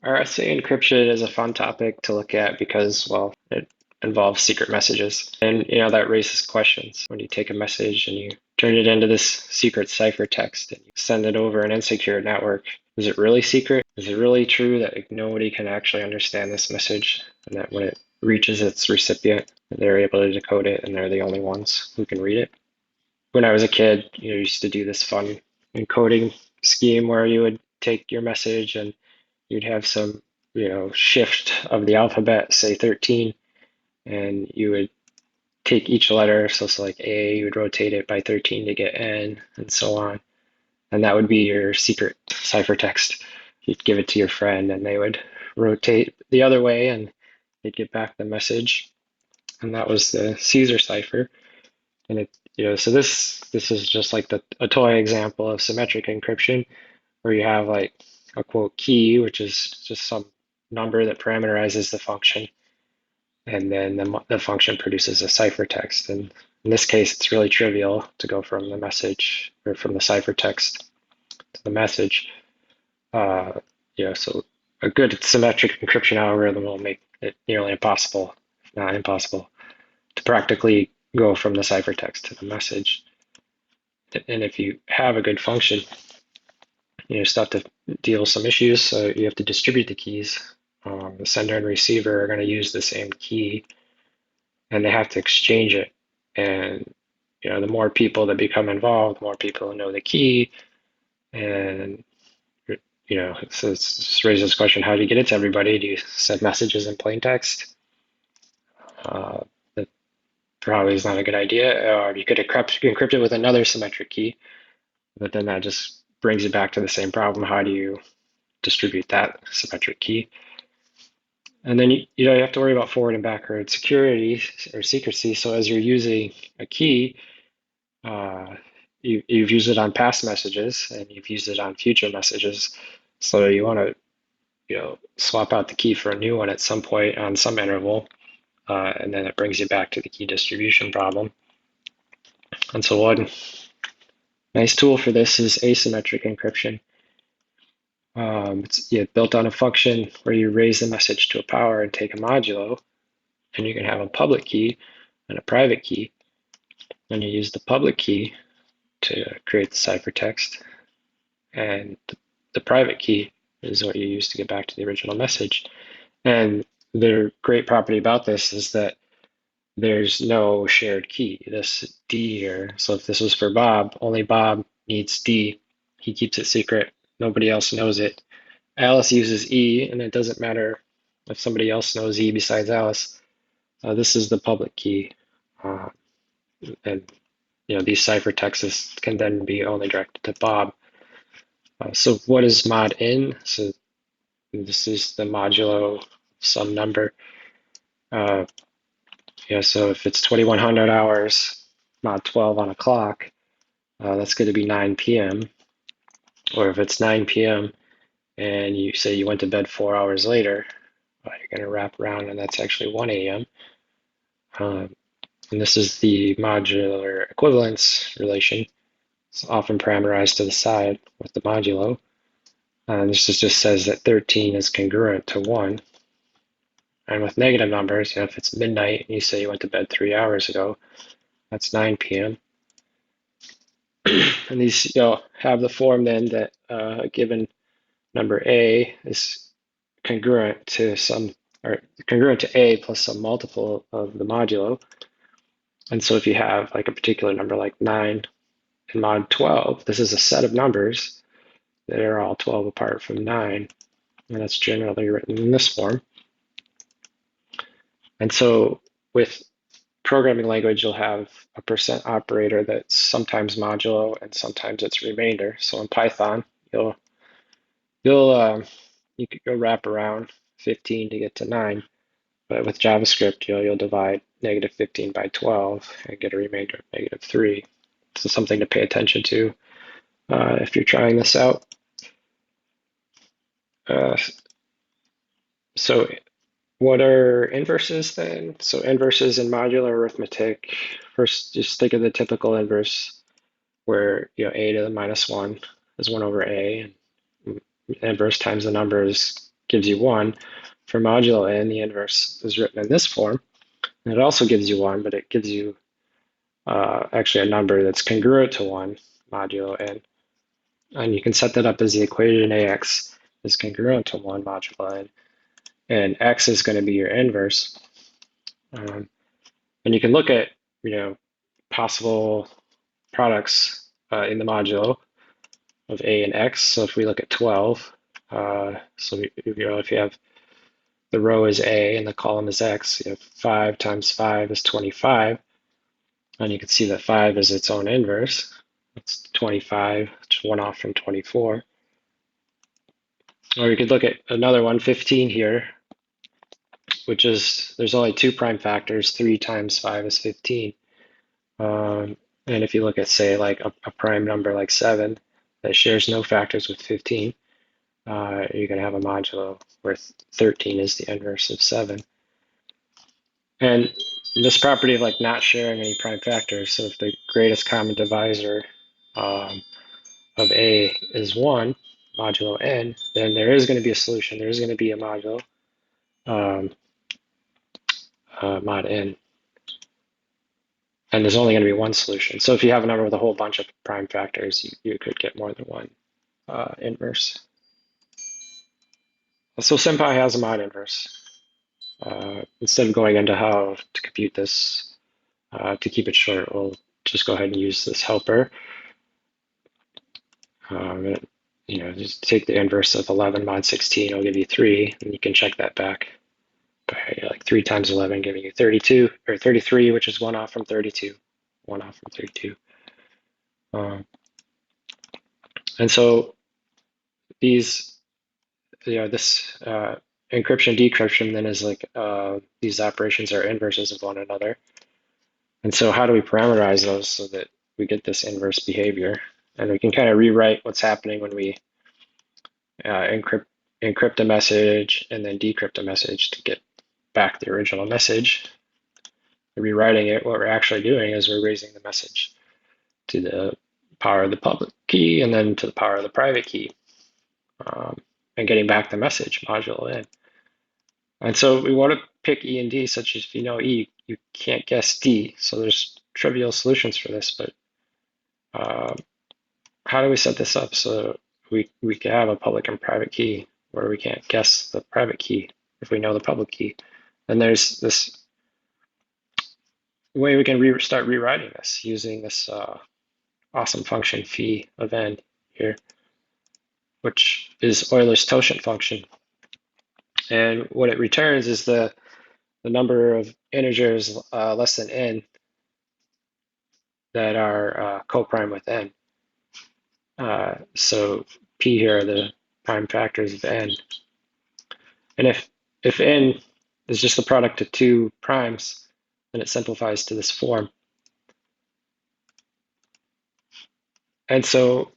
RSA encryption is a fun topic to look at because, well, it involves secret messages. And, that raises questions. When you take a message and you turn it into this secret ciphertext and you send it over an insecure network, is it really secret? Is it really true that nobody can actually understand this message and that when it reaches its recipient, they're able to decode it and they're the only ones who can read it? When I was a kid, I used to do this fun encoding scheme where you would take your message and you'd have some, shift of the alphabet, say 13, and you would take each letter, so it's like A, you would rotate it by 13 to get N, and so on. And that would be your secret ciphertext. You'd give it to your friend, and they would rotate the other way, and they'd get back the message. And that was the Caesar cipher. And so this is just like a toy example of symmetric encryption, where you have like a quote key, which is just some number that parameterizes the function, and then the function produces a ciphertext. And in this case, it's really trivial to go from the message or from the ciphertext to the message. So a good symmetric encryption algorithm will make it nearly impossible, if not impossible, to practically go from the ciphertext to the message. And if you have a good function, you still have to deal with some issues. So you have to distribute the keys. The sender and receiver are going to use the same key, and they have to exchange it. And the more people that become involved, the more people who know the key. And so this raises this question: how do you get it to everybody? Do you send messages in plain text? That probably is not a good idea. Or you could encrypt it with another symmetric key, but then that just brings you back to the same problem. How do you distribute that symmetric key? And then you have to worry about forward and backward security or secrecy. So as you're using a key, you've used it on past messages and you've used it on future messages. So you want to swap out the key for a new one at some point on some interval, and then it brings you back to the key distribution problem. And so one nice tool for this is asymmetric encryption. It's built on a function where you raise the message to a power and take a modulo, and you can have a public key and a private key, and you use the public key to create the ciphertext, and the private key is what you use to get back to the original message. And the great property about this is that there's no shared key, this D here. So if this was for Bob, only Bob needs D. He keeps it secret. Nobody else knows it. Alice uses E, and it doesn't matter if somebody else knows E besides Alice. This is the public key. And these ciphertexts can then be only directed to Bob. So what is mod in? So this is the modulo of some number. So if it's 2100 hours, mod 12 on a clock, that's going to be 9 p.m. Or if it's 9 p.m. and you say you went to bed 4 hours later, you're going to wrap around and that's actually 1 a.m. And this is the modular equivalence relation. It's often parameterized to the side with the modulo. This just says that 13 is congruent to 1. And with negative numbers, if it's midnight and you say you went to bed 3 hours ago, that's 9 p.m. And these have the form then that a given number A is congruent to A plus some multiple of the modulo. And so if you have like a particular number like 9 and mod 12, this is a set of numbers that are all 12 apart from 9. And that's generally written in this form. And so with programming language, you'll have a percent operator that's sometimes modulo and sometimes it's remainder. So in Python, you could go wrap around 15 to get to 9. But with JavaScript, you'll divide negative 15 by 12 and get a remainder of negative 3. So something to pay attention to if you're trying this out. So what are inverses then? So inverses in modular arithmetic, first just think of the typical inverse where a to the minus 1 is 1 over a, and inverse times the numbers gives you 1. For modulo n, the inverse is written in this form. And it also gives you 1, but it gives you actually a number that's congruent to 1 modulo n. And you can set that up as the equation ax is congruent to 1 modulo n. And x is going to be your inverse. And you can look at, possible products in the modulo of a and x. So if we look at 12, if you have the row is a and the column is x, you have 5 times 5 is 25. And you can see that 5 is its own inverse. It's 25, it's 1 off from 24. Or you could look at another one, 15 here, which is, there's only 2 prime factors. 3 times 5 is 15. And if you look at, say, like a prime number like 7 that shares no factors with 15, you're going to have a modulo where 13 is the inverse of 7. And this property of like not sharing any prime factors, so if the greatest common divisor of a is 1, modulo n, then there is going to be a solution. There is going to be a modulo mod n. And there's only going to be one solution. So if you have a number with a whole bunch of prime factors, you could get more than one inverse. So SymPy has a mod inverse. Instead of going into how to compute this, to keep it short, we'll just go ahead and use this helper. Just take the inverse of 11 mod 16, it'll give you 3, and you can check that back by like 3 times 11 giving you 32, or 33, which is 1 off from 32. 1 off from 32. And so these, this encryption decryption then is like these operations are inverses of one another. And so how do we parameterize those so that we get this inverse behavior? And we can kind of rewrite what's happening when we encrypt a message and then decrypt a message to get back the original message. Rewriting it, what we're actually doing is we're raising the message to the power of the public key and then to the power of the private key, and getting back the message modulo n. And so we want to pick E and D, such as if you know E, you can't guess D. So there's trivial solutions for this, but how do we set this up so we can have a public and private key where we can't guess the private key if we know the public key? And there's this way we can start rewriting this using this awesome function phi of n here, which is Euler's totient function. And what it returns is the number of integers less than n that are co-prime with n. So p here are the prime factors of n. And if n is just the product of 2 primes, then it simplifies to this form. And so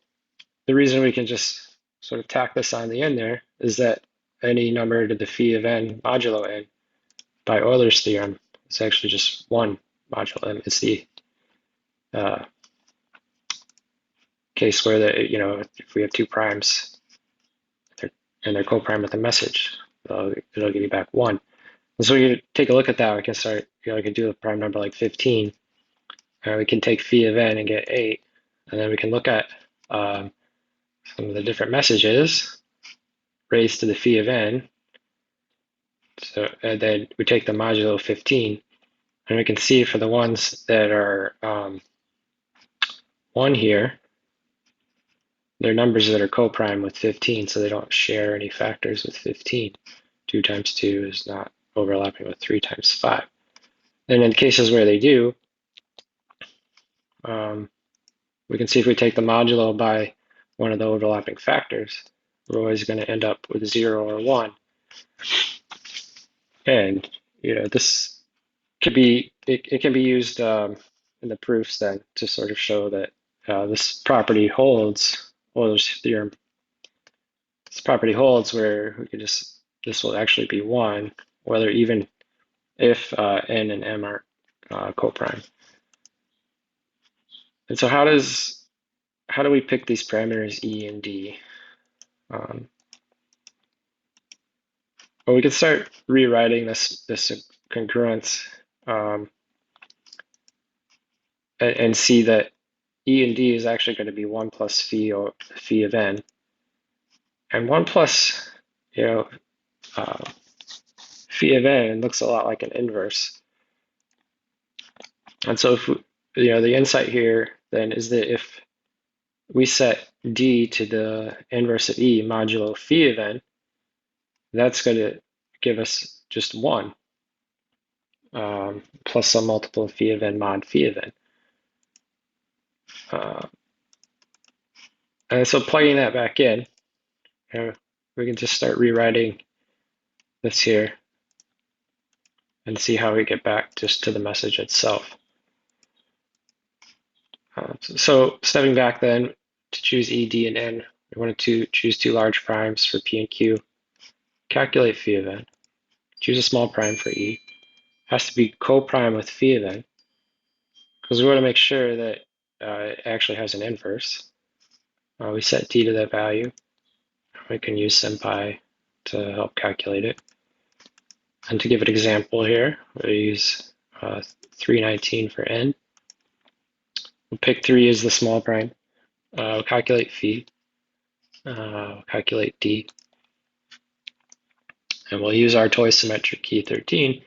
the reason we can just sort of tack this on the end there is that any number to the phi of n modulo n by Euler's theorem is actually just 1 modulo n. It's the case where if we have 2 primes and they're co-prime with a message, it'll give you back 1. And so we take a look at that. We can start, we can do a prime number like 15, and we can take phi of n and get 8, and then we can look at some of the different messages raised to the phi of n. So and then we take the modulo 15, and we can see for the ones that are 1 here, they're numbers that are co-prime with 15, so they don't share any factors with 15. 2 times 2 is not overlapping with 3 times 5. And in cases where they do, we can see if we take the modulo by one of the overlapping factors, we're always going to end up with 0 or 1. And this could be it can be used in the proofs then to sort of show that this property holds, Euler's theorem. This property holds where we could this will actually be 1, whether even if n and m are co-prime. And so how do we pick these parameters E and D? Well, we can start rewriting this concurrence and see that E and D is actually going to be 1 plus phi or phi of n. And 1 plus, phi of n looks a lot like an inverse. And so if the insight here then is that if we set D to the inverse of E modulo phi of n, that's going to give us just 1 plus some multiple of phi of n mod phi of n. And so plugging that back in, we can just start rewriting this here and see how we get back just to the message itself. So stepping back then, to choose E, D, and N, we wanted to choose 2 large primes for P and Q. Calculate phi of n. Choose a small prime for E. Has to be co-prime with phi of n, because we want to make sure that it actually has an inverse. We set D to that value. We can use SymPy to help calculate it. And to give an example here, we'll use 319 for n. We'll pick 3 as the small prime. We'll calculate phi. We'll calculate D. And we'll use our toy symmetric key 13.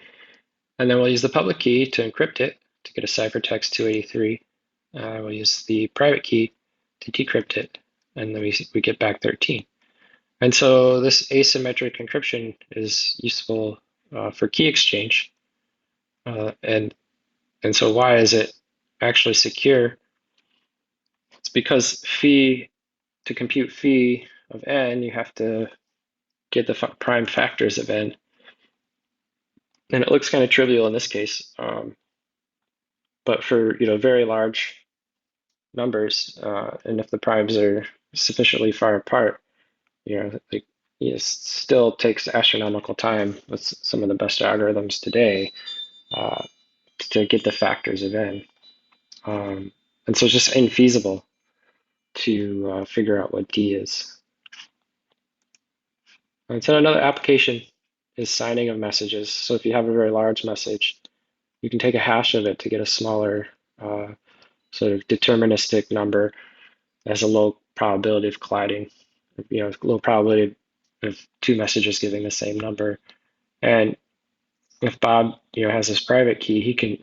And then we'll use the public key to encrypt it to get a ciphertext 283. We'll use the private key to decrypt it. And then we get back 13. And so this asymmetric encryption is useful for key exchange. And so why is it actually secure? It's because to compute phi of n, you have to get the prime factors of n. And it looks kind of trivial in this case, but for very large numbers, and if the primes are sufficiently far apart, it still takes astronomical time with some of the best algorithms today to get the factors of n. And so it's just infeasible to figure out what D is. And so another application is signing of messages. So if you have a very large message, you can take a hash of it to get a smaller sort of deterministic number that has a low probability of colliding, low probability of 2 messages giving the same number. And if Bob has this private key, he can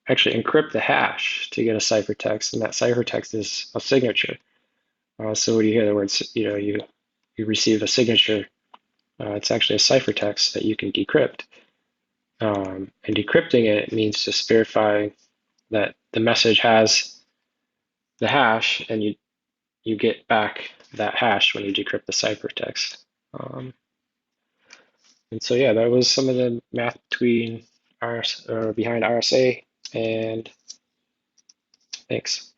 actually encrypt the hash to get a ciphertext, and that ciphertext is a signature. So when you hear the words, you receive a signature, it's actually a ciphertext that you can decrypt. And decrypting it means just verifying that the message has the hash, and you get back that hash when you decrypt the ciphertext. And so yeah, that was some of the math behind RSA, and thanks.